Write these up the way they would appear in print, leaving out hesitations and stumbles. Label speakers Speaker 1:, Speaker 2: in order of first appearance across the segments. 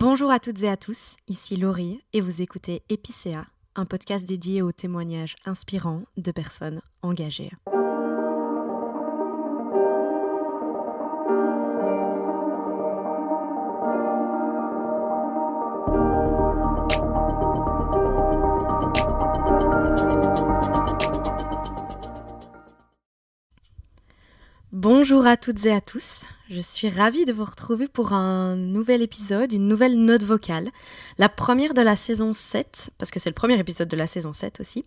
Speaker 1: Bonjour à toutes et à tous, ici Laurie et vous écoutez Épicéa, un podcast dédié aux témoignages inspirants de personnes engagées. Bonjour à toutes et à tous, je suis ravie de vous retrouver pour un nouvel épisode, une nouvelle note vocale, la première de la saison 7, parce que c'est le premier épisode de la saison 7 aussi.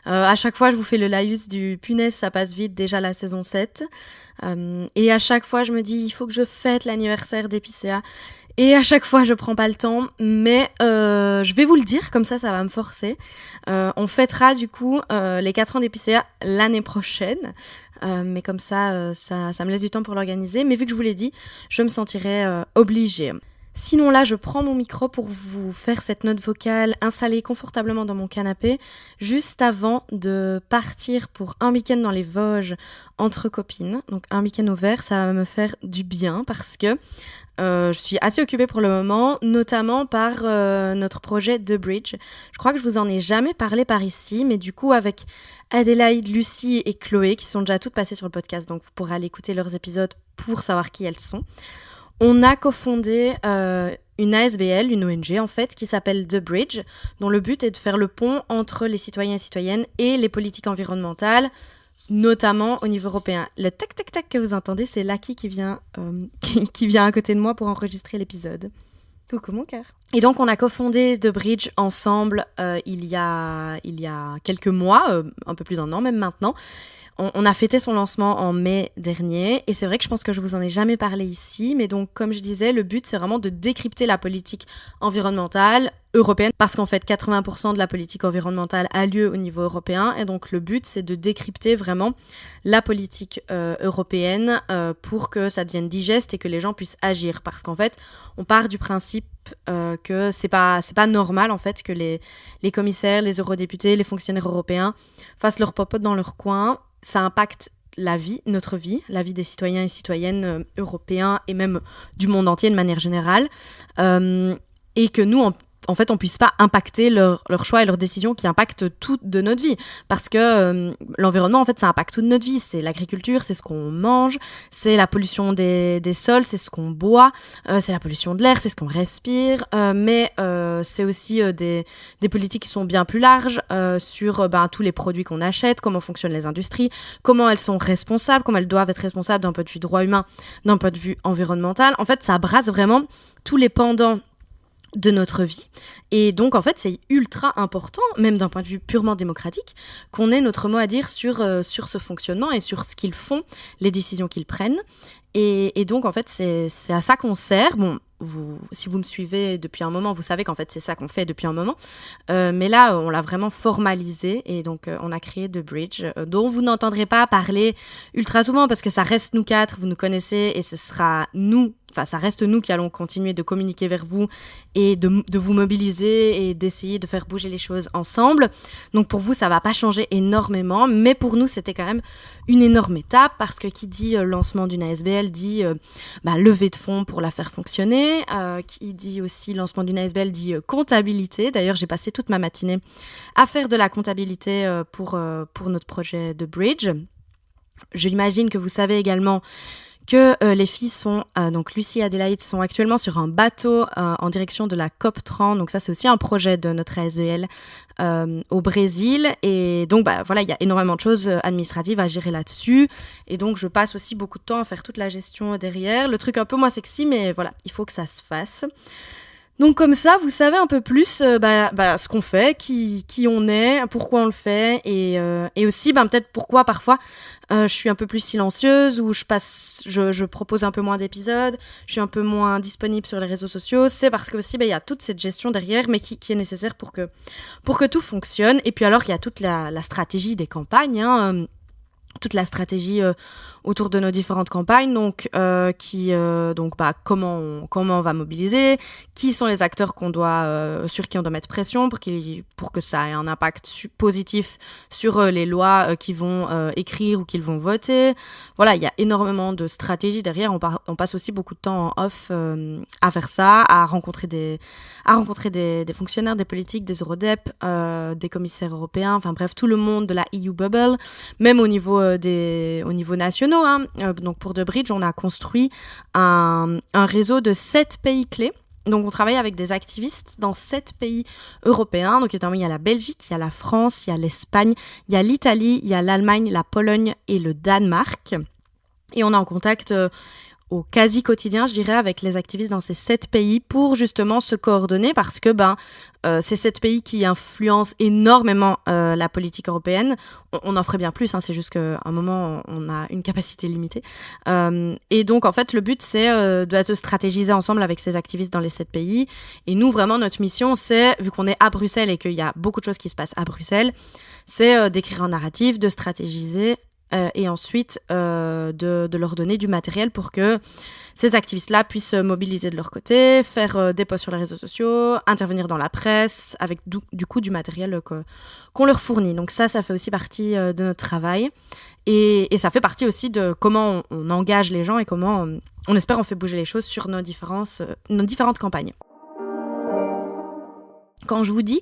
Speaker 1: À chaque fois, je vous fais le laïus du punaise, ça passe vite, déjà la saison 7. Et à chaque fois, je me dis, il faut que je fête l'anniversaire d'Épicéa. Et à chaque fois, je prends pas le temps, mais je vais vous le dire, comme ça va me forcer. On fêtera du coup les 4 ans d'Épicéa l'année prochaine. Mais comme ça me laisse du temps pour l'organiser. Mais vu que je vous l'ai dit, je me sentirai obligée. Sinon là, je prends mon micro pour vous faire cette note vocale installée confortablement dans mon canapé, juste avant de partir pour un week-end dans les Vosges entre copines. Donc un week-end au vert, ça va me faire du bien parce que je suis assez occupée pour le moment, notamment par notre projet The Bridge. Je crois que je vous en ai jamais parlé par ici, mais du coup avec Adélaïde, Lucie et Chloé, qui sont déjà toutes passées sur le podcast, donc vous pourrez aller écouter leurs épisodes pour savoir qui elles sont. On a cofondé une ASBL, une ONG en fait, qui s'appelle The Bridge, dont le but est de faire le pont entre les citoyens et citoyennes et les politiques environnementales, notamment au niveau européen. Le tac-tac-tac que vous entendez, c'est Lucky qui vient à côté de moi pour enregistrer l'épisode. Coucou mon cœur. Et donc on a cofondé The Bridge ensemble il y a quelques mois, un peu plus d'un an même maintenant. On a fêté son lancement en mai dernier et c'est vrai que je pense que je vous en ai jamais parlé ici, mais donc comme je disais, le but c'est vraiment de décrypter la politique environnementale européenne parce qu'en fait 80% de la politique environnementale a lieu au niveau européen et donc le but c'est de décrypter vraiment la politique européenne pour que ça devienne digeste et que les gens puissent agir parce qu'en fait on part du principe que c'est pas normal en fait que les commissaires, les eurodéputés, les fonctionnaires européens fassent leur popote dans leur coin. Ça impacte notre vie, la vie des citoyens et citoyennes européens et même du monde entier de manière générale. Et que nous, en fait, on puisse pas impacter leurs choix et leurs décisions qui impactent tout de notre vie. Parce que l'environnement, en fait, ça impacte toute notre vie. C'est l'agriculture, c'est ce qu'on mange, c'est la pollution des sols, c'est ce qu'on boit, c'est la pollution de l'air, c'est ce qu'on respire. Mais c'est aussi des politiques qui sont bien plus larges sur tous les produits qu'on achète, comment fonctionnent les industries, comment elles sont responsables, comment elles doivent être responsables d'un point de vue droit humain, d'un point de vue environnemental. En fait, ça brasse vraiment tous les pendants de notre vie. Et donc, en fait, c'est ultra important, même d'un point de vue purement démocratique, qu'on ait notre mot à dire sur ce fonctionnement et sur ce qu'ils font, les décisions qu'ils prennent. Et donc, en fait, c'est à ça qu'on sert. Bon, si vous me suivez depuis un moment, vous savez qu'en fait, c'est ça qu'on fait depuis un moment. Mais là, on l'a vraiment formalisé et donc, on a créé The Bridge, dont vous n'entendrez pas parler ultra souvent parce que ça reste nous quatre, vous nous connaissez et ce sera ça reste nous qui allons continuer de communiquer vers vous et de vous mobiliser et d'essayer de faire bouger les choses ensemble. Donc pour vous, ça va pas changer énormément, mais pour nous, c'était quand même une énorme étape parce que qui dit lancement d'une ASBL dit levée de fonds pour la faire fonctionner, qui dit aussi lancement d'une ASBL dit comptabilité. D'ailleurs, j'ai passé toute ma matinée à faire de la comptabilité pour notre projet de Bridge. Je l'imagine que vous savez également que les filles donc Lucie et Adélaïde sont actuellement sur un bateau en direction de la COP30, donc ça c'est aussi un projet de notre ASBL au Brésil, et donc voilà, il y a énormément de choses administratives à gérer là-dessus, et donc je passe aussi beaucoup de temps à faire toute la gestion derrière, le truc un peu moins sexy, mais voilà, il faut que ça se fasse. Donc comme ça, vous savez un peu plus ce qu'on fait, qui on est, pourquoi on le fait, et aussi peut-être pourquoi parfois je suis un peu plus silencieuse ou je propose un peu moins d'épisodes, je suis un peu moins disponible sur les réseaux sociaux. C'est parce que aussi il y a toute cette gestion derrière, mais qui est nécessaire pour que tout fonctionne. Et puis alors il y a toute la stratégie des campagnes. toute la stratégie autour de nos différentes campagnes, donc comment on va mobiliser, qui sont les acteurs sur qui on doit mettre pression pour que ça ait un impact positif sur les lois qu'ils vont écrire ou qu'ils vont voter. Voilà, il y a énormément de stratégies derrière. On passe aussi beaucoup de temps en off à faire ça, à rencontrer des fonctionnaires, des politiques, des Eurodep, des commissaires européens, enfin bref, tout le monde de la EU Bubble, même au niveau nationaux. Donc pour The Bridge, on a construit un réseau de 7 pays clés. Donc on travaille avec des activistes dans 7 pays européens. Donc notamment, il y a la Belgique, il y a la France, il y a l'Espagne, il y a l'Italie, il y a l'Allemagne, la Pologne et le Danemark. Et on est en contact au quasi quotidien, je dirais, avec les activistes dans ces 7 pays pour justement se coordonner parce que ces 7 pays qui influencent énormément la politique européenne, on en ferait bien plus, c'est juste qu'à un moment, on a une capacité limitée. Et donc, en fait, le but, c'est de se stratégiser ensemble avec ces activistes dans les 7 pays. Et nous, vraiment, notre mission, c'est, vu qu'on est à Bruxelles et qu'il y a beaucoup de choses qui se passent à Bruxelles, c'est d'écrire un narratif, de stratégiser et ensuite de leur donner du matériel pour que ces activistes-là puissent se mobiliser de leur côté, faire des posts sur les réseaux sociaux, intervenir dans la presse, avec du coup du matériel qu'on leur fournit. Donc ça fait aussi partie de notre travail. Et ça fait partie aussi de comment on engage les gens et comment on espère on fait bouger les choses sur nos différentes campagnes. Quand je vous dis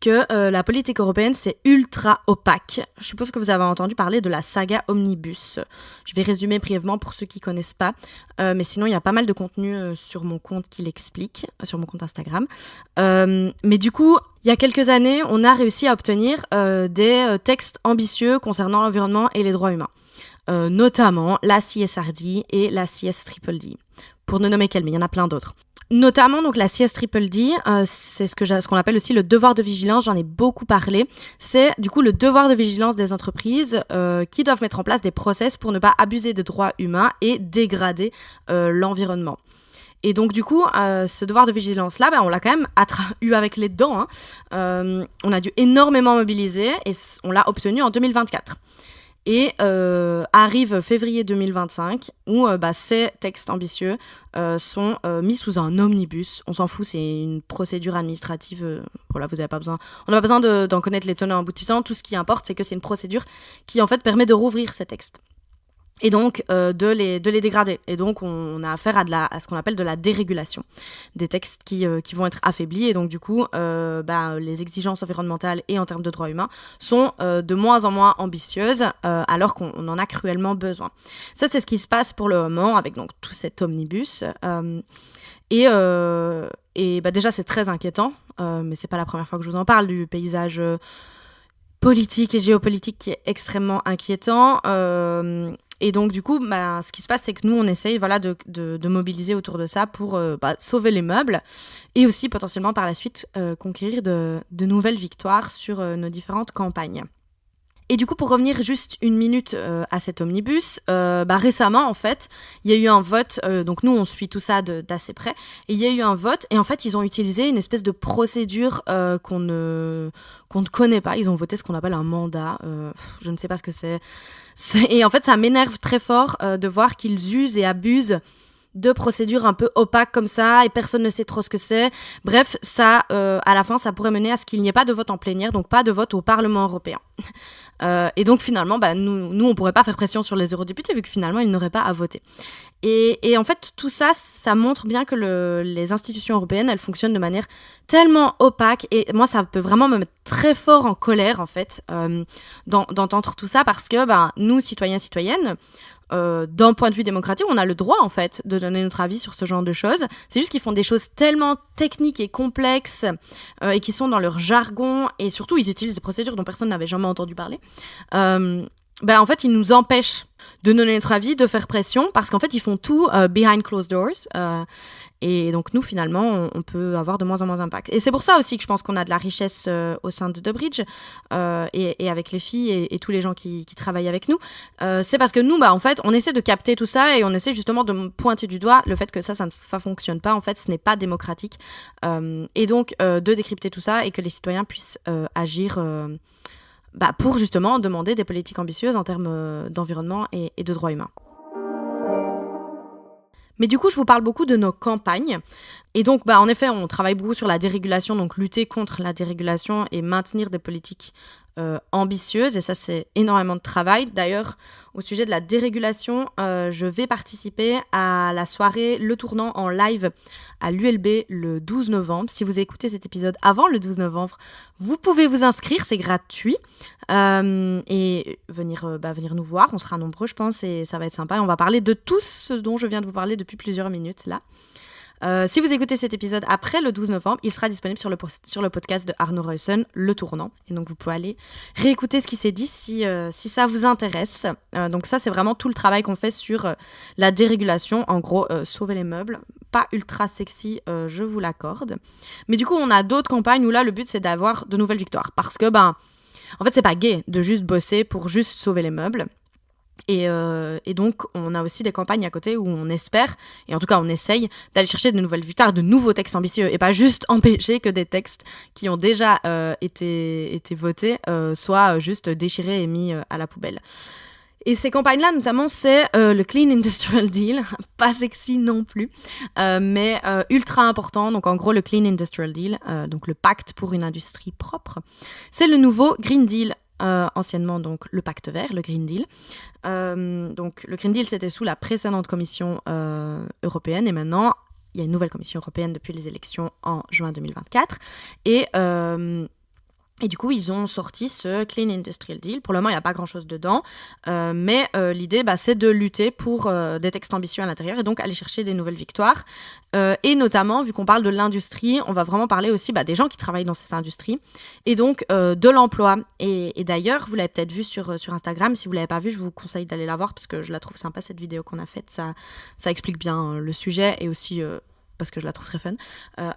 Speaker 1: que la politique européenne, c'est ultra opaque. Je suppose que vous avez entendu parler de la saga Omnibus. Je vais résumer brièvement pour ceux qui ne connaissent pas, mais sinon, il y a pas mal de contenu sur mon compte qui l'explique, sur mon compte Instagram. Mais du coup, il y a quelques années, on a réussi à obtenir des textes ambitieux concernant l'environnement et les droits humains, notamment la CSRD et la CSDDD, pour ne nommer qu'elles, mais il y en a plein d'autres. Notamment, donc, la CSDDD, c'est ce qu'on appelle aussi le devoir de vigilance, j'en ai beaucoup parlé. C'est, du coup, le devoir de vigilance des entreprises qui doivent mettre en place des process pour ne pas abuser des droits humains et dégrader l'environnement. Et donc, du coup, ce devoir de vigilance-là, on l'a quand même eu avec les dents. On a dû énormément mobiliser et on l'a obtenu en 2024. Et arrive février 2025 où ces textes ambitieux sont mis sous un omnibus. On s'en fout, c'est une procédure administrative. Voilà, on n'a pas besoin d'en connaître les tenants aboutissants. Tout ce qui importe, c'est que c'est une procédure qui en fait permet de rouvrir ces textes. Et donc de les dégrader. Et donc on a affaire à ce qu'on appelle de la dérégulation. Des textes qui vont être affaiblis. Et donc du coup, les exigences environnementales et en termes de droits humains sont de moins en moins ambitieuses alors qu'on en a cruellement besoin. Ça, c'est ce qui se passe pour le moment avec donc tout cet omnibus. Déjà, c'est très inquiétant. Mais c'est pas la première fois que je vous en parle du paysage politique et géopolitique qui est extrêmement inquiétant. Et donc, du coup, ce qui se passe, c'est que nous, on essaye de mobiliser autour de ça pour sauver les meubles et aussi potentiellement par la suite conquérir de nouvelles victoires sur nos différentes campagnes. Et du coup, pour revenir juste une minute à cet omnibus, récemment, en fait, il y a eu un vote. Donc nous, on suit tout ça d'assez près. Et il y a eu un vote. Et en fait, ils ont utilisé une espèce de procédure qu'on ne connaît pas. Ils ont voté ce qu'on appelle un mandat. Je ne sais pas ce que c'est. Et en fait, ça m'énerve très fort de voir qu'ils usent et abusent de procédures un peu opaques comme ça et personne ne sait trop ce que c'est. Bref, ça, à la fin, ça pourrait mener à ce qu'il n'y ait pas de vote en plénière, donc pas de vote au Parlement européen. Et donc finalement, nous, on pourrait pas faire pression sur les eurodéputés vu que finalement, ils n'auraient pas à voter. Et en fait, tout ça, ça montre bien que les institutions européennes, elles fonctionnent de manière tellement opaque. Et moi, ça peut vraiment me mettre très fort en colère, en fait, d'entendre tout ça parce que nous, citoyens, citoyennes, d'un point de vue démocratique, on a le droit, en fait, de donner notre avis sur ce genre de choses. C'est juste qu'ils font des choses tellement techniques et complexes et qui sont dans leur jargon. Et surtout, ils utilisent des procédures dont personne n'avait jamais entendu parler. En fait, ils nous empêchent de donner notre avis, de faire pression, parce qu'en fait, ils font tout behind closed doors. Et donc, nous, finalement, on peut avoir de moins en moins d'impact. Et c'est pour ça aussi que je pense qu'on a de la richesse au sein de The Bridge et avec les filles et tous les gens qui travaillent avec nous. C'est parce que nous, en fait, on essaie de capter tout ça et on essaie justement de pointer du doigt le fait que ça ne fonctionne pas. En fait, ce n'est pas démocratique. Et donc, de décrypter tout ça et que les citoyens puissent agir pour justement demander des politiques ambitieuses en termes d'environnement et de droits humains. Mais du coup, je vous parle beaucoup de nos campagnes. Et donc, en effet, on travaille beaucoup sur la dérégulation, donc lutter contre la dérégulation et maintenir des politiques ambitieuses. Et ça, c'est énormément de travail. D'ailleurs, au sujet de la dérégulation, je vais participer à la soirée Le Tournant en live à l'ULB le 12 novembre. Si vous écoutez cet épisode avant le 12 novembre, vous pouvez vous inscrire, c'est gratuit. Et venir nous voir, on sera nombreux, je pense, et ça va être sympa. Et on va parler de tout ce dont je viens de vous parler depuis plusieurs minutes, là. Si vous écoutez cet épisode après le 12 novembre, il sera disponible sur le podcast de Arno Reussen, Le Tournant. Et donc, vous pouvez aller réécouter ce qui s'est dit si ça vous intéresse. Donc ça, c'est vraiment tout le travail qu'on fait sur la dérégulation. En gros, sauver les meubles. Pas ultra sexy, je vous l'accorde. Mais du coup, on a d'autres campagnes où là, le but, c'est d'avoir de nouvelles victoires. Parce que, en fait, c'est pas gai de juste bosser pour juste sauver les meubles. Et donc, on a aussi des campagnes à côté où on espère, et en tout cas on essaye, d'aller chercher de nouvelles victoires, de nouveaux textes ambitieux, et pas juste empêcher que des textes qui ont déjà été votés soient juste déchirés et mis à la poubelle. Et ces campagnes-là, notamment, c'est le Clean Industrial Deal, pas sexy non plus, mais ultra important. Donc, en gros, le Clean Industrial Deal, donc le pacte pour une industrie propre, c'est le nouveau Green Deal. Anciennement donc le pacte vert, le Green Deal. Donc le Green Deal, c'était sous la précédente commission européenne, et maintenant il y a une nouvelle commission européenne depuis les élections en juin 2024. Et du coup, ils ont sorti ce Clean Industrial Deal. Pour le moment, il n'y a pas grand-chose dedans. Mais l'idée, c'est de lutter pour des textes ambitieux à l'intérieur et donc aller chercher des nouvelles victoires. Et notamment, vu qu'on parle de l'industrie, on va vraiment parler aussi des gens qui travaillent dans ces industries et donc de l'emploi. Et d'ailleurs, vous l'avez peut-être vu sur Instagram. Si vous ne l'avez pas vu, je vous conseille d'aller la voir parce que je la trouve sympa, cette vidéo qu'on a faite. Ça explique bien le sujet et aussi... parce que je la trouve très fun.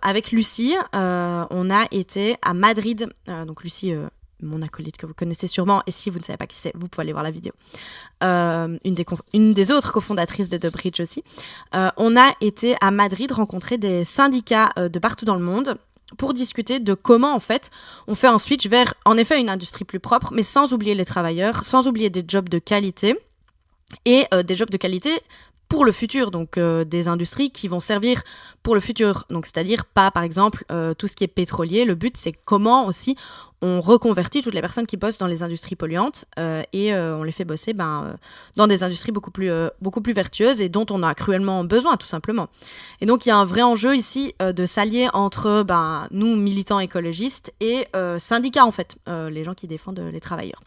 Speaker 1: Avec Lucie, on a été à Madrid. Donc Lucie, mon acolyte que vous connaissez sûrement, et si vous ne savez pas qui c'est, vous pouvez aller voir la vidéo. Une des autres cofondatrices de The Bridge aussi. On a été à Madrid rencontrer des syndicats de partout dans le monde pour discuter de comment, en fait, on fait un switch vers, en effet, une industrie plus propre, mais sans oublier les travailleurs, sans oublier des jobs de qualité, et des jobs de qualité pour le futur, donc des industries qui vont servir pour le futur. Donc, c'est-à-dire pas, par exemple, tout ce qui est pétrolier. Le but, c'est comment aussi on reconvertit toutes les personnes qui bossent dans les industries polluantes et on les fait bosser dans des industries beaucoup plus vertueuses et dont on a cruellement besoin, tout simplement. Et donc, il y a un vrai enjeu ici de s'allier entre nous, militants écologistes, et syndicats, en fait, les gens qui défendent les travailleurs.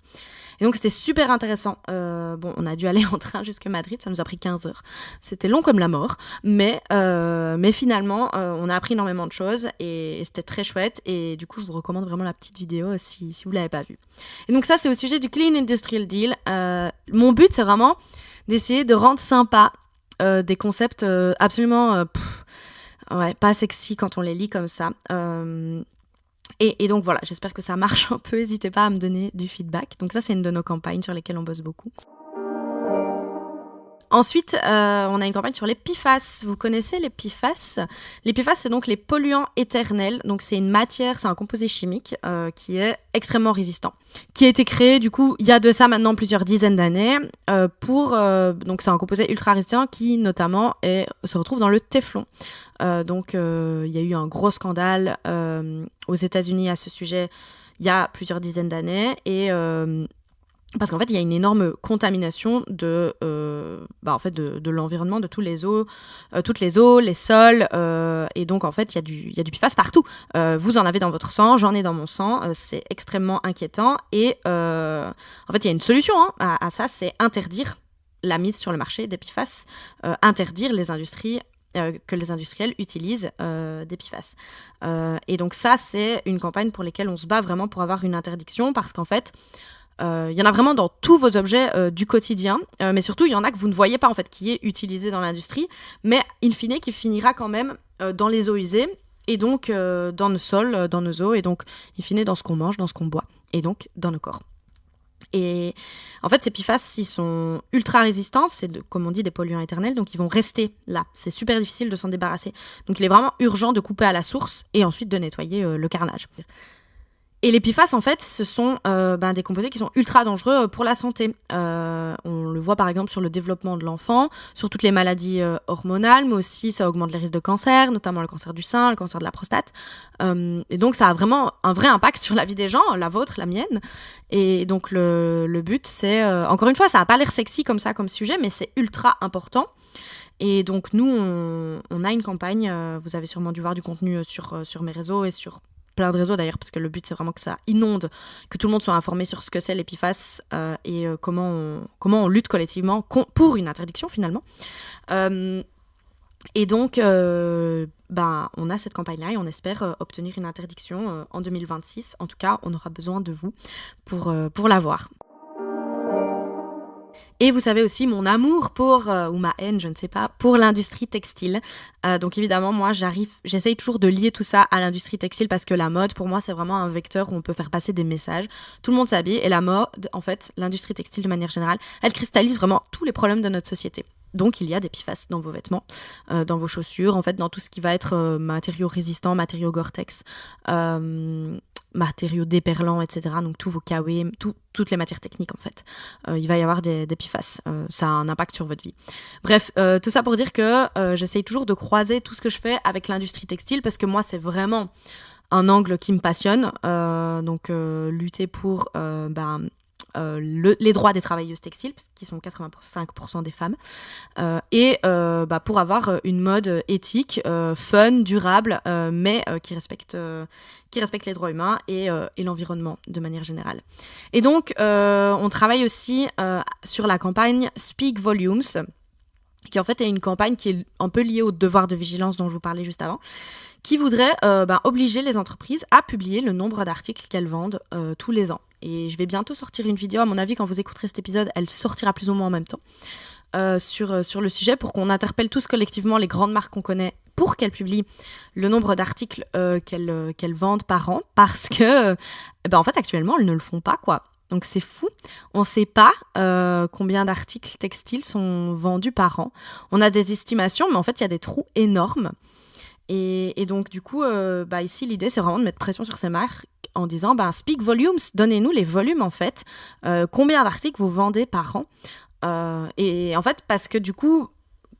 Speaker 1: Et donc, c'était super intéressant. On a dû aller en train jusqu'à Madrid, ça nous a pris 15 heures. C'était long comme la mort, mais finalement, on a appris énormément de choses et c'était très chouette. Et du coup, je vous recommande vraiment la petite vidéo si vous ne l'avez pas vue. Et donc ça, c'est au sujet du Clean Industrial Deal. Mon but, c'est vraiment d'essayer de rendre sympa des concepts absolument pas sexy quand on les lit comme ça. Et donc voilà, j'espère que ça marche un peu. N'hésitez pas à me donner du feedback. Donc ça, c'est une de nos campagnes sur lesquelles on bosse beaucoup. Ensuite, on a une campagne sur les PFAS. Vous connaissez les PFAS ? Les PFAS, c'est donc les polluants éternels. Donc c'est une matière, c'est un composé chimique qui est extrêmement résistant, qui a été créé du coup il y a de ça maintenant plusieurs dizaines d'années donc c'est un composé ultra résistant qui notamment se retrouve dans le téflon. Donc il y a eu un gros scandale aux États-Unis à ce sujet il y a plusieurs dizaines d'années et parce qu'en fait, il y a une énorme contamination de l'environnement, de toutes les eaux, les sols. Et donc, en fait, il y a du PFAS partout. Vous en avez dans votre sang, j'en ai dans mon sang. C'est extrêmement inquiétant. Et en fait, il y a une solution à ça, c'est interdire la mise sur le marché des PFAS, interdire les industries que les industriels utilisent des PFAS. Et donc ça, c'est une campagne pour laquelle on se bat vraiment pour avoir une interdiction parce qu'en fait, il y en a vraiment dans tous vos objets du quotidien, mais surtout il y en a que vous ne voyez pas en fait, qui est utilisé dans l'industrie, mais in fine qui finira quand même dans les eaux usées et donc dans nos sols, dans nos eaux et donc in fine dans ce qu'on mange, dans ce qu'on boit et donc dans nos corps. Et en fait, ces PFAS, ils sont ultra résistants, comme on dit, des polluants éternels, donc ils vont rester là. C'est super difficile de s'en débarrasser. Donc il est vraiment urgent de couper à la source et ensuite de nettoyer le carnage. Et les PFAS, en fait, ce sont des composés qui sont ultra dangereux pour la santé. On le voit par exemple sur le développement de l'enfant, sur toutes les maladies hormonales, mais aussi ça augmente les risques de cancer, notamment le cancer du sein, le cancer de la prostate. Et donc ça a vraiment un vrai impact sur la vie des gens, la vôtre, la mienne. Et donc le but, c'est... encore une fois, ça n'a pas l'air sexy comme ça, comme sujet, mais c'est ultra important. Et donc nous, on a une campagne, vous avez sûrement dû voir du contenu sur mes réseaux et sur plein de réseaux d'ailleurs, parce que le but c'est vraiment que ça inonde, que tout le monde soit informé sur ce que c'est les PFAS et comment on lutte collectivement pour une interdiction finalement. Et donc, on a cette campagne-là et on espère obtenir une interdiction en 2026. En tout cas, on aura besoin de vous pour l'avoir. Et vous savez aussi mon amour ou ma haine, je ne sais pas, pour l'industrie textile. Donc évidemment, moi, j'essaye toujours de lier tout ça à l'industrie textile parce que la mode, pour moi, c'est vraiment un vecteur où on peut faire passer des messages. Tout le monde s'habille et la mode, en fait, l'industrie textile de manière générale, elle cristallise vraiment tous les problèmes de notre société. Donc il y a des PFAS dans vos vêtements, dans vos chaussures, en fait, dans tout ce qui va être matériaux résistants, matériaux Gore-Tex, matériaux déperlants, etc. Donc tous vos KW, toutes les matières techniques en fait. Il va y avoir des PFAS. Ça a un impact sur votre vie. Bref, tout ça pour dire que j'essaye toujours de croiser tout ce que je fais avec l'industrie textile parce que moi c'est vraiment un angle qui me passionne. Donc lutter pour les droits des travailleuses textiles, qui sont 85% des femmes, et pour avoir une mode éthique, fun, durable, mais qui respecte les droits humains et l'environnement de manière générale. Et donc, on travaille aussi sur la campagne Speak Volumes, qui en fait est une campagne qui est un peu liée au devoir de vigilance dont je vous parlais juste avant, qui voudrait obliger les entreprises à publier le nombre d'articles qu'elles vendent tous les ans. Et je vais bientôt sortir une vidéo, à mon avis, quand vous écouterez cet épisode, elle sortira plus ou moins en même temps, sur le sujet, pour qu'on interpelle tous collectivement les grandes marques qu'on connaît pour qu'elles publient le nombre d'articles qu'elles vendent par an, parce que, en fait, actuellement, elles ne le font pas, quoi. Donc c'est fou, on ne sait pas combien d'articles textiles sont vendus par an. On a des estimations, mais en fait, il y a des trous énormes. Et donc, du coup, ici, l'idée, c'est vraiment de mettre pression sur ces marques en disant, speak volumes, donnez-nous les volumes, en fait. Combien d'articles vous vendez par an et en fait, parce que du coup,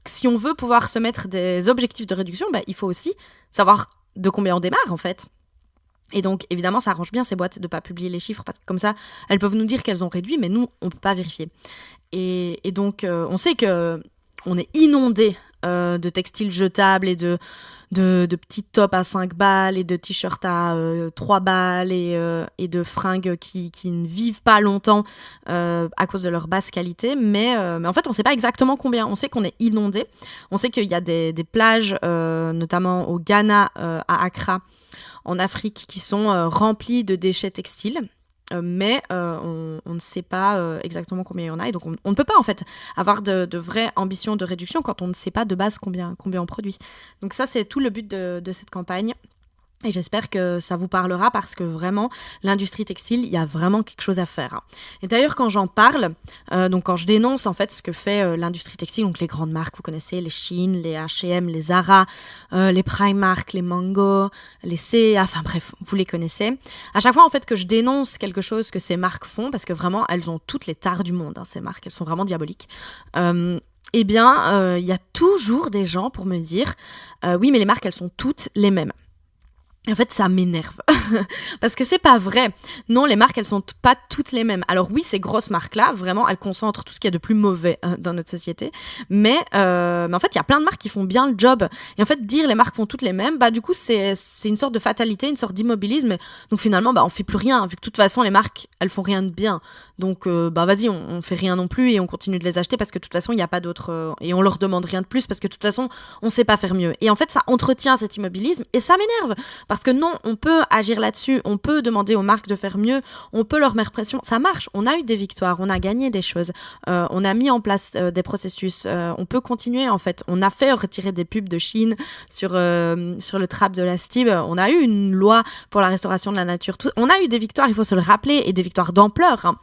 Speaker 1: si on veut pouvoir se mettre des objectifs de réduction, il faut aussi savoir de combien on démarre, en fait. Et donc, évidemment, ça arrange bien ces boîtes de ne pas publier les chiffres, parce que comme ça, elles peuvent nous dire qu'elles ont réduit, mais nous, on ne peut pas vérifier. Et donc, on sait qu'on est inondé de textiles jetables et de petits tops à 5 balles et de t-shirts à 3 balles et de fringues qui ne vivent pas longtemps à cause de leur basse qualité. Mais en fait, on ne sait pas exactement combien. On sait qu'on est inondé. On sait qu'il y a des plages, notamment au Ghana, à Accra, en Afrique, qui sont remplies de déchets textiles. Mais on ne sait pas exactement combien il y en a, et donc on ne peut pas en fait avoir de vraies ambitions de réduction quand on ne sait pas de base combien on produit. Donc ça, c'est tout le but de cette campagne. Et j'espère que ça vous parlera parce que vraiment, l'industrie textile, il y a vraiment quelque chose à faire. Et d'ailleurs, quand j'en parle, donc quand je dénonce en fait ce que fait l'industrie textile, donc les grandes marques, vous connaissez, les Shein, les H&M, les Zara, les Primark, les Mango, les C&A, enfin bref, vous les connaissez. À chaque fois en fait que je dénonce quelque chose que ces marques font, parce que vraiment, elles ont toutes les tares du monde, ces marques, elles sont vraiment diaboliques. Il y a toujours des gens pour me dire oui, mais les marques, elles sont toutes les mêmes. En fait, ça m'énerve parce que c'est pas vrai. Non, les marques, elles sont pas toutes les mêmes. Alors oui, ces grosses marques-là, vraiment, elles concentrent tout ce qu'il y a de plus mauvais dans notre société. Mais en fait, il y a plein de marques qui font bien le job. Et en fait, dire les marques font toutes les mêmes, du coup, c'est une sorte de fatalité, une sorte d'immobilisme. Donc finalement, on fait plus rien, vu que de toute façon, les marques, elles font rien de bien. Donc vas-y, on fait rien non plus et on continue de les acheter parce que de toute façon, il n'y a pas d'autres... et on leur demande rien de plus parce que de toute façon, on sait pas faire mieux. Et en fait, ça entretient cet immobilisme et ça m'énerve. Parce que non, on peut agir là-dessus, on peut demander aux marques de faire mieux, on peut leur mettre pression, ça marche, on a eu des victoires, on a gagné des choses, on a mis en place des processus, on peut continuer en fait, on a fait retirer des pubs de Chine sur le trap de la Stib, on a eu une loi pour la restauration de la nature, on a eu des victoires, il faut se le rappeler, et des victoires d'ampleur.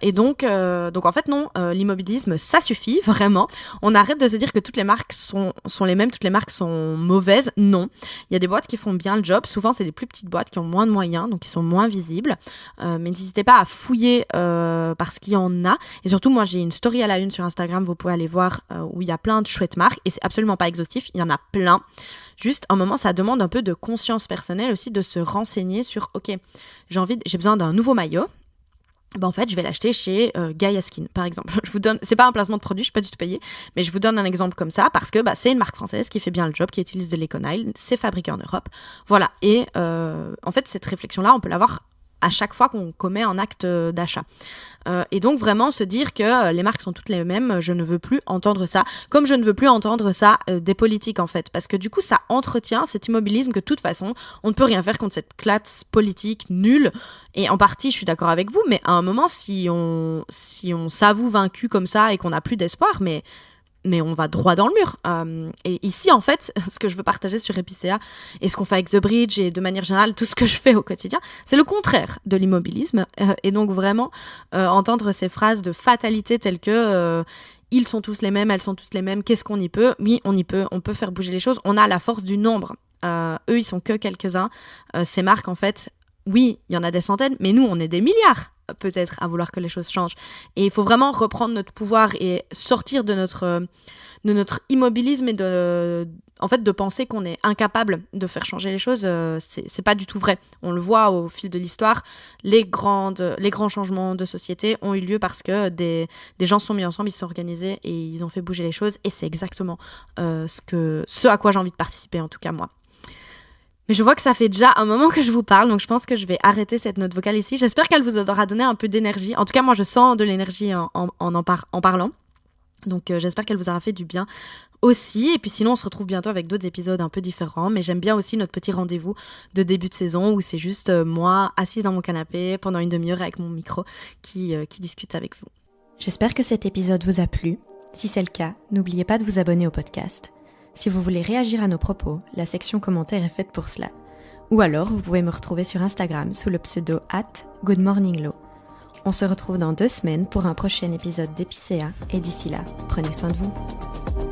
Speaker 1: Et donc en fait non, l'immobilisme ça suffit vraiment, on arrête de se dire que toutes les marques sont les mêmes, toutes les marques sont mauvaises, non, il y a des boîtes qui font bien le job, souvent c'est des plus petites boîtes boîtes qui ont moins de moyens, donc qui sont moins visibles. Mais n'hésitez pas à fouiller parce qu'il y en a. Et surtout, moi, j'ai une story à la une sur Instagram, vous pouvez aller voir, où il y a plein de chouettes marques. Et c'est absolument pas exhaustif, il y en a plein. Juste, un moment, ça demande un peu de conscience personnelle aussi, de se renseigner sur, ok, j'ai besoin d'un nouveau maillot. Ben en fait, je vais l'acheter chez Gaia Skin, par exemple. Je vous donne, c'est pas un placement de produit, je suis pas du tout payée, mais je vous donne un exemple comme ça parce que c'est une marque française qui fait bien le job, qui utilise de l'Econile, c'est fabriqué en Europe, voilà. Et en fait, cette réflexion-là, on peut l'avoir à chaque fois qu'on commet un acte d'achat. Et donc vraiment se dire que les marques sont toutes les mêmes, je ne veux plus entendre ça, comme je ne veux plus entendre ça des politiques en fait, parce que du coup ça entretient cet immobilisme que de toute façon on ne peut rien faire contre cette classe politique nulle. Et en partie je suis d'accord avec vous, mais à un moment si on s'avoue vaincu comme ça et qu'on n'a plus d'espoir, mais on va droit dans le mur. Et ici, en fait, ce que je veux partager sur Epicéa et ce qu'on fait avec The Bridge et de manière générale, tout ce que je fais au quotidien, c'est le contraire de l'immobilisme. Et donc vraiment, entendre ces phrases de fatalité telles que ils sont tous les mêmes, elles sont tous les mêmes, qu'est-ce qu'on y peut ? Oui, on y peut, on peut faire bouger les choses. On a la force du nombre. Eux, ils sont que quelques-uns. Ces marques, en fait, oui, il y en a des centaines, mais nous, on est des milliards peut-être à vouloir que les choses changent. Et il faut vraiment reprendre notre pouvoir et sortir de notre immobilisme et de penser qu'on est incapable de faire changer les choses. C'est pas du tout vrai. On le voit au fil de l'histoire, les grands changements de société ont eu lieu parce que des gens se sont mis ensemble, ils se sont organisés et ils ont fait bouger les choses. Et c'est exactement ce à quoi j'ai envie de participer, en tout cas moi. Mais je vois que ça fait déjà un moment que je vous parle, donc je pense que je vais arrêter cette note vocale ici. J'espère qu'elle vous aura donné un peu d'énergie. En tout cas, moi, je sens de l'énergie en parlant. Donc, j'espère qu'elle vous aura fait du bien aussi. Et puis sinon, on se retrouve bientôt avec d'autres épisodes un peu différents. Mais j'aime bien aussi notre petit rendez-vous de début de saison où c'est juste moi, assise dans mon canapé pendant une demi-heure avec mon micro qui discute avec vous. J'espère que cet épisode vous a plu. Si c'est le cas, n'oubliez pas de vous abonner au podcast. Si vous voulez réagir à nos propos, la section commentaires est faite pour cela. Ou alors, vous pouvez me retrouver sur Instagram sous le pseudo @goodmorninglo. On se retrouve dans 2 semaines pour un prochain épisode d'Epicéa et d'ici là, prenez soin de vous.